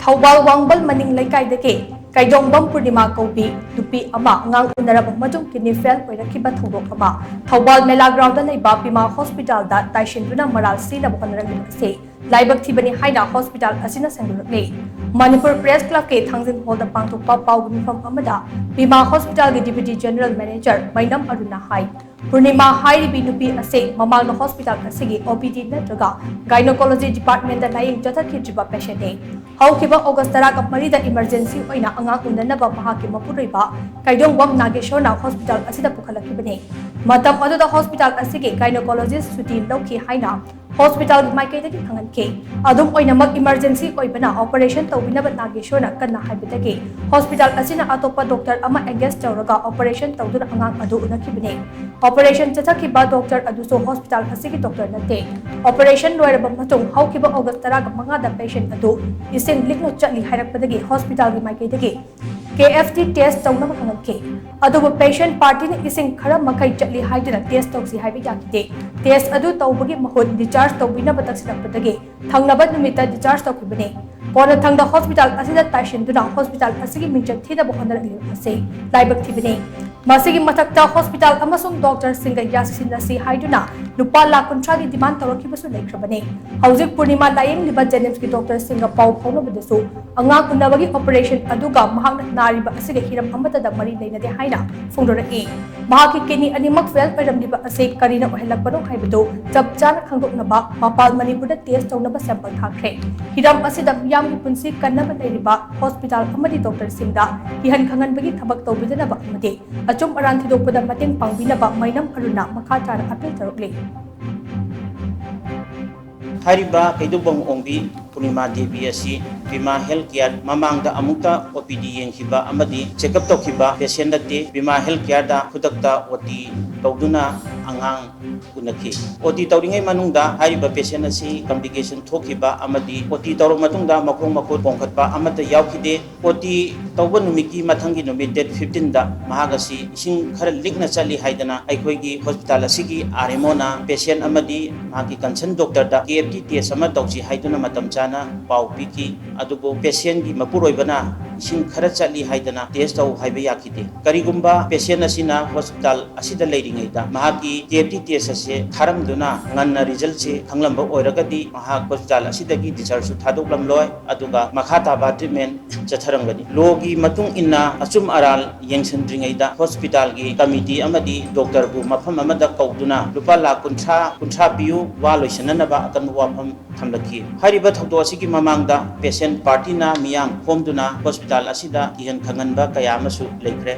थौबाल वांगबल मनिंग लेकाइदगे काइदोंबम पूर्णिमा कौबी नुपी अमा ngang unaraba majung kidney fail oirakiba thodok ama Thoubal mela ground लेबा पिमा हॉस्पिटल दा ताइशिनदुना मराल सीना बखनरगि से लाइबक थिबनी हाइना हॉस्पिटल असिना संगुरकले मणिपुर प्रेस क्लब के थांजिन हॉल दा पांगथोकपा पाउगुमिफम अमदा पिमा हॉस्पिटल के deputy general manager Mainam Aruna हाई पूर्णिमा हाइरिबी नुपी असे ममांग हॉस्पिटल असिगी ओपीडी नत्रगा गाइनोकोलॉजी डिपार्टमेंट दा लाइंग जथखिजिबा पेशेंट ने हौखिबा अगस्त 3 दा इमरजेंसी ओइना अंगांग उननबा महाकी मपुरैबा काइदोंबम नागेश्वरना हॉस्पिटल असिदा पुखलखिबने मतम अदुदा हॉस्पिटल असिगे गाइनोकोलॉजिस्ट सुटी लौखि हाइना हॉस्पिटल माइकैदगी खंगनके अदुम ओइनमक इमरजेंसी ओइबना ऑपरेशन तौबिनब नागेश्वरना कन्ना हाइबदगे हॉस्पिटल असिना अतोपा डॉक्टर अमा एंगेज तौरगा ऑपरेशन तौदुना अंगांग अदु उनखिबने ऑपरेशन चथखिबा डॉक्टर अदुसो हॉस्पिटल असिगे डॉक्टर नते ऑपरेशन लोयरब मतुंग हौखिबा अगस्त 5 दा पेशेंट अदु इसिंग लिखनो चली हाइरकपदगे हॉस्पिटल की माइकैदगे KFT टेस्ट तौनब खंगनके अदुबो पेशेंट पार्टी ने इसिंग खरा मखै चली हाइदना टेस्ट तौसी हाइबि याकिदे टेस्ट अदु तौबगी महुत डिस्चार्ज तौबिनब तक्सिरकपदगे थंगनब निमित्ता डिस्चार्ज तौखिबने कोन थंगदा हॉस्पिटल असिदा ताइशिनदुना हॉस्पिटल असिगी मिंचक थीदब होनरगलि असे लाइबक थिबने मसिगी मथक्ता हॉस्पिटल अमसुंग डॉक्टर सिंग यासिनसी हाइदुना रुपा लाख 50 की डिमांड तौरखिबसु लेख्रबने हौजिक पूर्णिमा लायंग लिबा जेनेम्स की डॉक्टर सिंग पाउ फौनबदसु अंगांग उन्नबगी ऑपरेशन अदुगा महांग नारिबा असिगे हिरम अमतदा मरी लेनदे हाइना फोंदोरके महाकी किडनी अनिमक फेल परमलिबा असे करिना ओहेलकबनो हाइबदो जब चान खंगदोकनबा मपाल मणिपुरदा टेस्ट तौनबा सैंपल थाखरे हिरम असिदा मियामगी पुंसी कन्नबा लेरिबा हॉस्पिटल अमदी डॉक्टर सिंगदा हिहन खंगनबगी थबक तौबिदनबा अमदे अचुम अरान थिदोकपदा मतेंग पांगबिनबा मैनम अरुणा मखातार अपील तौरकले हारिबा कैदुबंग ओंबी पूर्णिमा देवी असी बीमा हेल्थ केयर ममांग अमुक्ता ओपीडी येंखिबा अमदी चेकअप तौखिबा पेशेंट नते बीमा हेल्थ केयर दा खुदक्ता ओटी तौदुना अंगांग उनखि ओटी तौरिंगै मनुंगदा हारिबा पेशेंट असी कॉम्प्लिकेशन थोखिबा अमदी ओटी तौर मतुंगदा मखोंग मखों पोंखतबा अमता यावखिदे ओटी तौबा नुमिकी मथंगी नुमित डेट 15 दा महागसी इसिंग खर लिखना चली हाइदना अखोइगी हॉस्पिटल असिगी आरएमओना पेशेंट अमदी माकी कंसर्न डॉक्टर दा केएफटी टेस्ट अमा तौसी हाइदना मतम चाना पाउ पीकी अदुबो पेशेंट की मपुरोइबना इसिंग खर चली हाइदना टेस्ट तौ हाइबे याखिदे करिगुम्बा पेशेंट असिना हॉस्पिटल असिदा लेरिङैदा महाकी केएफटी टेस्ट असे थारमदुना ngana result se khanglamba oiragadi maha hospital asidagi discharge su thadoklamloi aduga makhata ba treatment chatharangani logi matung inna achum aral yengsandringaida hospital gi committee amadi doctor bu mafam amada kauduna lupa la kuntra piu wa loisananaba akan wafam thamlaki hariba thokdo asigi mamangda patient party na miyam homduna hospital asida ihan khanganba kaya amasu leikre